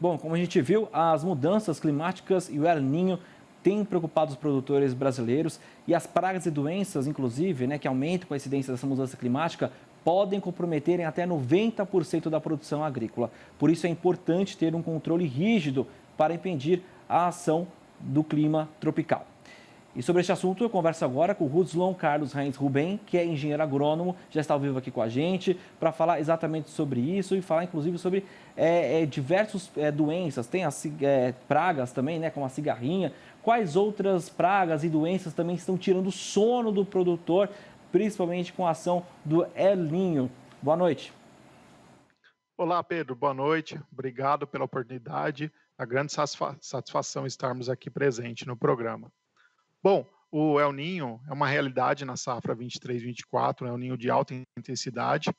Bom, como a gente viu, as mudanças climáticas e o El Niño têm preocupado os produtores brasileiros e as pragas e doenças, inclusive, né, que aumentam com a incidência dessa mudança climática, podem comprometerem até 90% da produção agrícola. Por isso é importante ter um controle rígido para impedir a ação do clima tropical. E sobre este assunto, eu converso agora com o Rudslon Carlos Reis Ruben, que é engenheiro agrônomo, já está ao vivo aqui com a gente, para falar exatamente sobre isso e falar, inclusive, sobre diversas doenças. Tem as pragas também, né, como a cigarrinha. Quais outras pragas e doenças também estão tirando o sono do produtor, principalmente com a ação do El Niño? Boa noite. Olá, Pedro. Boa noite. Obrigado pela oportunidade. A grande satisfação estarmos aqui presente no programa. Bom, o El Niño é uma realidade na safra 23/24, é um ninho de alta intensidade,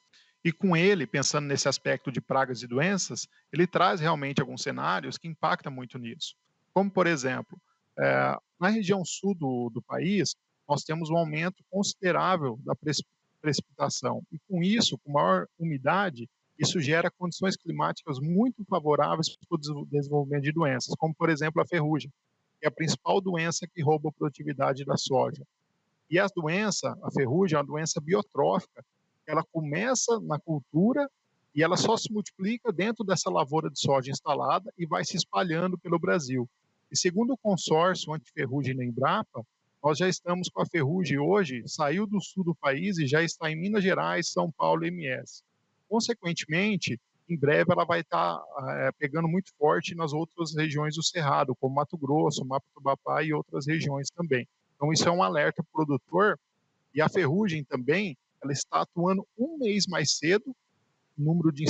e com ele, pensando nesse aspecto de pragas e doenças, ele traz realmente alguns cenários que impactam muito nisso. Como, por exemplo, na região sul do país, nós temos um aumento considerável da precipitação, e com isso, com maior umidade, isso gera condições climáticas muito favoráveis para o desenvolvimento de doenças, como, por exemplo, a ferrugem, que é a principal doença que rouba a produtividade da soja. E a doença, a ferrugem, é uma doença biotrófica. Ela começa na cultura e ela só se multiplica dentro dessa lavoura de soja instalada e vai se espalhando pelo Brasil. E segundo o consórcio antiferrugem da Embrapa, nós já estamos com a ferrugem hoje, saiu do sul do país e já está em Minas Gerais, São Paulo e MS. Consequentemente, em breve ela vai estar pegando muito forte nas outras regiões do Cerrado, como Mato Grosso, Maputubapá e outras regiões também. Então isso é um alerta para o produtor, e a ferrugem também, ela está atuando um mês mais cedo, o número de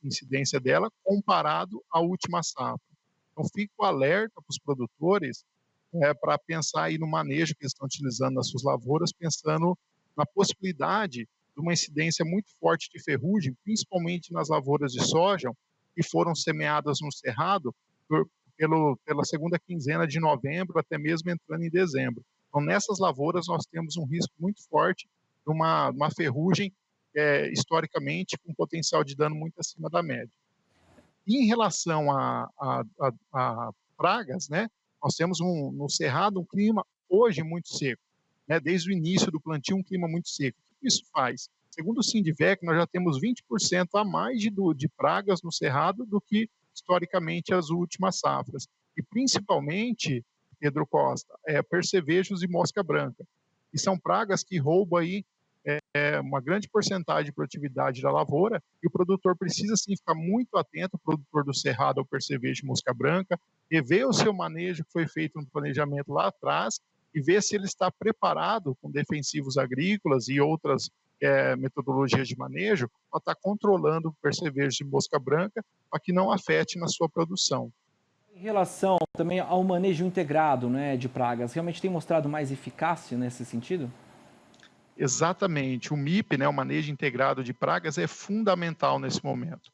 incidência dela, comparado à última safra. Então fica o alerta para os produtores para pensar aí no manejo que eles estão utilizando nas suas lavouras, pensando na possibilidade de uma incidência muito forte de ferrugem, principalmente nas lavouras de soja, que foram semeadas no Cerrado pela segunda quinzena de novembro, até mesmo entrando em dezembro. Então, nessas lavouras, nós temos um risco muito forte de uma ferrugem, historicamente, com potencial de dano muito acima da média. E em relação a pragas, né, nós temos no Cerrado um clima hoje muito seco, né, desde o início do plantio um clima muito seco. O que isso faz? Segundo o Sindivec, nós já temos 20% a mais de pragas no Cerrado do que historicamente as últimas safras. E principalmente, Pedro Costa, percevejos e mosca branca. E são pragas que roubam aí uma grande porcentagem de produtividade da lavoura, e o produtor precisa sim ficar muito atento, o produtor do cerrado ao percevejo de mosca branca, rever o seu manejo que foi feito no planejamento lá atrás e ver se ele está preparado com defensivos agrícolas e outras metodologias de manejo para estar controlando o percevejo de mosca branca para que não afete na sua produção. Em relação também ao manejo integrado, né, de pragas, realmente tem mostrado mais eficácia nesse sentido? Exatamente. O MIP, né, o manejo integrado de pragas, é fundamental nesse momento.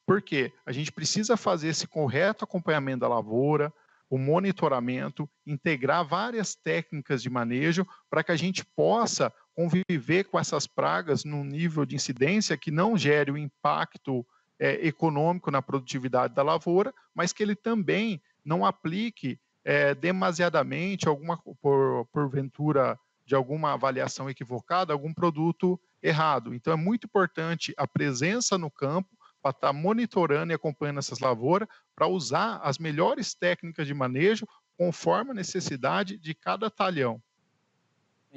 Por quê? A gente precisa fazer esse correto acompanhamento da lavoura, o monitoramento, integrar várias técnicas de manejo para que a gente possa conviver com essas pragas num nível de incidência que não gere o impacto econômico na produtividade da lavoura, mas que ele também não aplique demasiadamente, porventura, de alguma avaliação equivocada, algum produto errado. Então, é muito importante a presença no campo para estar monitorando e acompanhando essas lavouras, para usar as melhores técnicas de manejo conforme a necessidade de cada talhão.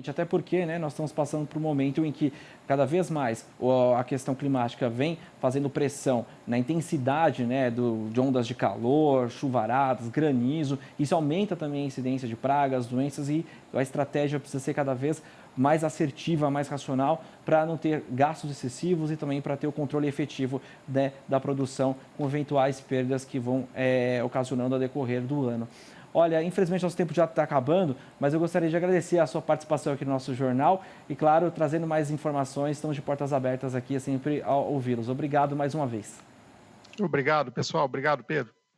Até porque, né, nós estamos passando por um momento em que cada vez mais a questão climática vem fazendo pressão na intensidade, né, de ondas de calor, chuvaradas, granizo. Isso aumenta também a incidência de pragas, doenças, e a estratégia precisa ser cada vez mais assertiva, mais racional, para não ter gastos excessivos e também para ter o controle efetivo, né, da produção, com eventuais perdas que vão ocasionando ao decorrer do ano. Olha, infelizmente nosso tempo já está acabando, mas eu gostaria de agradecer a sua participação aqui no nosso jornal e, claro, trazendo mais informações. Estamos de portas abertas aqui, sempre ao ouvi-los. Obrigado mais uma vez. Obrigado, pessoal. Obrigado, Pedro.